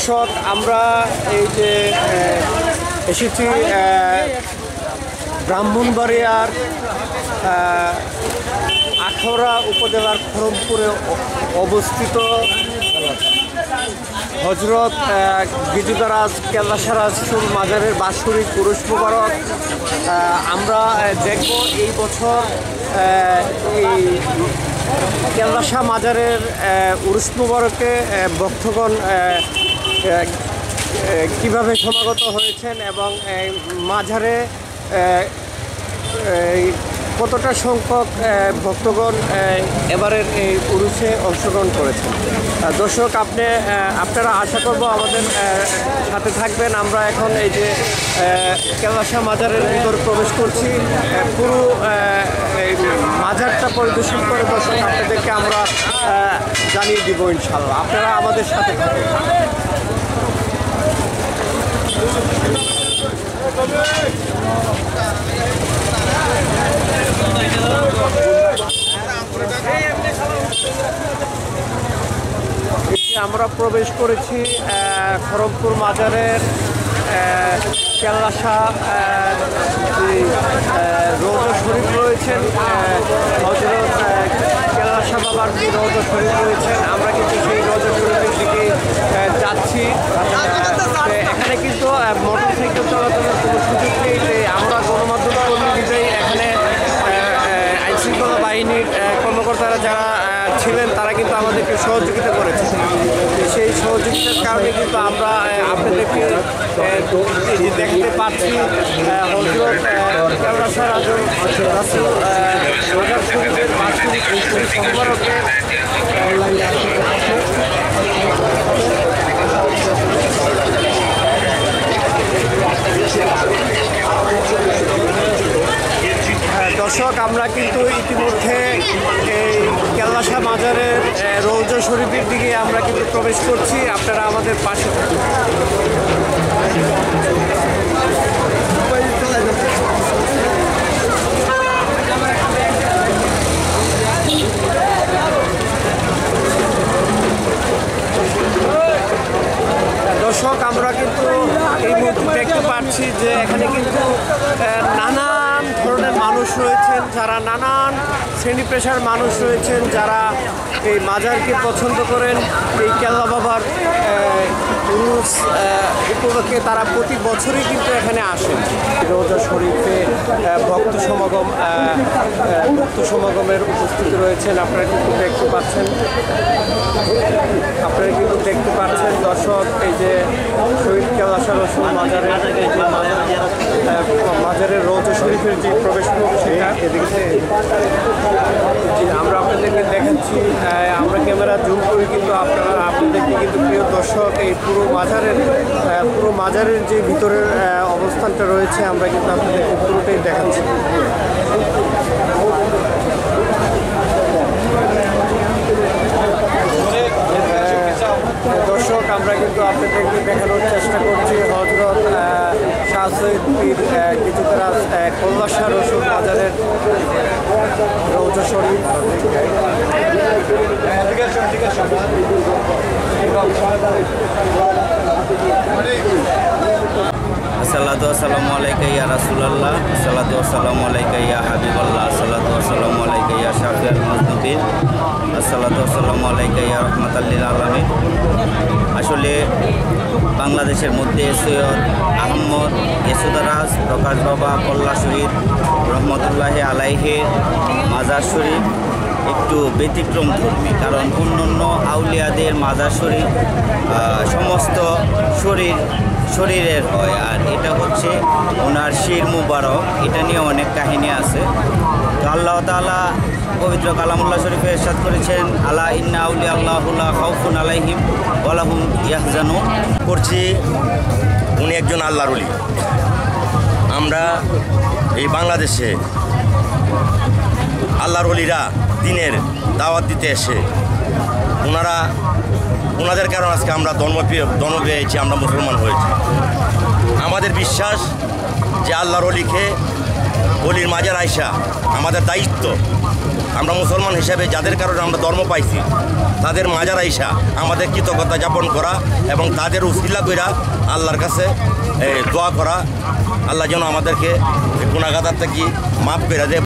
দর্শক আমরা এই যে এসেছি ব্রাহ্মণবাড়িয়ার আখাউড়া উপজেলার খড়মপুরে অবস্থিত হজরত গিজুদারাজ কেল্লাসারাজ মাজারের বাৎসরিক উরুস মুবারক আমরা দেখব এই বছর এই কেল্লাশা মাজারের উরুস মুবারকে ভক্তগণ কিভাবে সমাগত হয়েছেন এবং মাজারে কতটা সংখ্যক ভক্তগণ এবারের এই উরুসে অংশগ্রহণ করেছেন। দর্শক আপনারা আশা করব আমাদের সাথে থাকবেন। আমরা এখন এই যে কেল্লাশা মাজারের ভিতরে প্রবেশ করছি, পুরো মাজারটা পরিদর্শন করে দর্শক আপনাদেরকে আমরা জানিয়ে দিব ইনশাআল্লাহ। আপনারা আমাদের সাথে থাকবেন। আমরা প্রবেশ করেছি খড়মপুর মাজারের কেল্লাশা রওজা শরীফ রয়েছেন, হযরত কেল্লাশা বাবার যে রওজা শরীফ রয়েছেন, আমরা কিন্তু সেই রওজা শরীফের দিকে যাচ্ছি। এখানে কিন্তু মোটরসাইকেল চলাচলের কোনো সুযোগ নেই। আমরা গণমাধ্যম কর্মী বিজয়ী এখানে আইনশৃঙ্খলা বাহিনীর কর্মকর্তারা যারা ছিলেন তারা কিন্তু আমাদেরকে সহযোগিতা করেছে। সেই সহযোগিতার কারণে কিন্তু আমরা আপনাদেরকে দেখতে পাচ্ছি হযরত কেল্লাশা রাসূল মাজার শরীফের বাৎসরিক সম্পর্কে দর্শক আমরা কিন্তু ইতিমধ্যে এই কেল্লাশা মাজারের রওজা শরীফের দিকে আমরা কিন্তু প্রবেশ করছি। আপনারা আমাদের পাশে দর্শক আমরা কিন্তু এই মুহূর্তে দেখতে পাচ্ছি যে এখানে কিন্তু নানান ধরনের মানুষ রয়েছেন, যারা নানান শ্রেণী পেশার মানুষ রয়েছেন, যারা এই মাজারকে পছন্দ করেন। এই কেল্লা বাবার উরুস উপলক্ষে তারা প্রতি বছরই কিন্তু এখানে আসেন। রওজা শরীফে ভক্ত সমাগমের উপস্থিতি রয়েছেন, আপনারা কিন্তু দেখতে পাচ্ছেন। দর্শক এই যে শহীদ কেল্লাশা রাসূল মাজারের এই যে মাজারের রওজা শরীফের যে প্রবেশ মুখ সেটা এদিকে আমরা আপনাদেরকে দেখাচ্ছি। আমরা ক্যামেরা জুম করে কিন্তু আপনাদেরকে কিন্তু প্রিয় দর্শক এই পুরো মাজারের যে ভিতরের অবস্থানটা রয়েছে আমরা কিন্তু আপনাদেরকে পুরোটাই দেখাচ্ছি। দর্শক আমরা কিন্তু আপনাদেরকে দেখানোর চেষ্টা করছি হযরত শাহ সৈয়দ পীর গিজুদারাজ কেল্লাশা রাসূল মাজারের রওজা শরীফ। আসসালাতু ওয়াসসালামু আলাইকা ইয়া রাসূলুল্লাহ, আসসালাতু ওয়াসসালামু আলাইকা ইয়া হাবিবাল্লাহ, আসসালাতু ওয়াসসালামু আলাইকা ইয়া শাফিউল মুযনিবিন, আসসালাতু ওয়াসসালামু আলাইকা ইয়া রাহমাতাল লিল আলামিন। আসলে বাংলাদেশের মধ্যে সৈয়দ আহমদ গিজুদারাজ প্রকাশ বাবা কল্লা শহীদ রহমতুল্লাহি আলাইহির মাজার শরীফ একটু ব্যতিক্রম ধর্মী, কারণ অন্যান্য আউলিয়াদের মাজার শরীফ সমস্ত শরীরের হয়, আর এটা হচ্ছে ওনার শির মুবারক। এটা নিয়ে অনেক কাহিনী আছে। তো আল্লাহ তাআলা পবিত্র কালামুল্লাহ শরীফে ইরশাদ করেছেন, আলা ইন্না আউলিয়া আল্লাহু লা খাউফুন আলাইহিম ওয়া লাহুম ইয়াহজানুন। করছি উনি একজন আল্লাহর ওলি। আমরা এই বাংলাদেশে আল্লাহর ওলিরা দিনের দাওয়াত দিতে এসে ওনাদের কারণে আজকে আমরা জন্ম পেয়েছি, আমরা মুসলমান হয়েছি। আমাদের বিশ্বাস যে আল্লাহর ওলিকে অলির মাজার আইসা আমাদের দায়িত্ব, আমরা মুসলমান হিসেবে যাদের কারণে আমরা ধর্ম পাইছি তাদের মাজার আইসা আমাদের কৃতজ্ঞতা যাপন করা এবং তাদের উসিলা কইরা আল্লাহর কাছে দোয়া করা, আল্লাহ যেন আমাদেরকে গুনাহগার থেকে মাফ করে দেয়।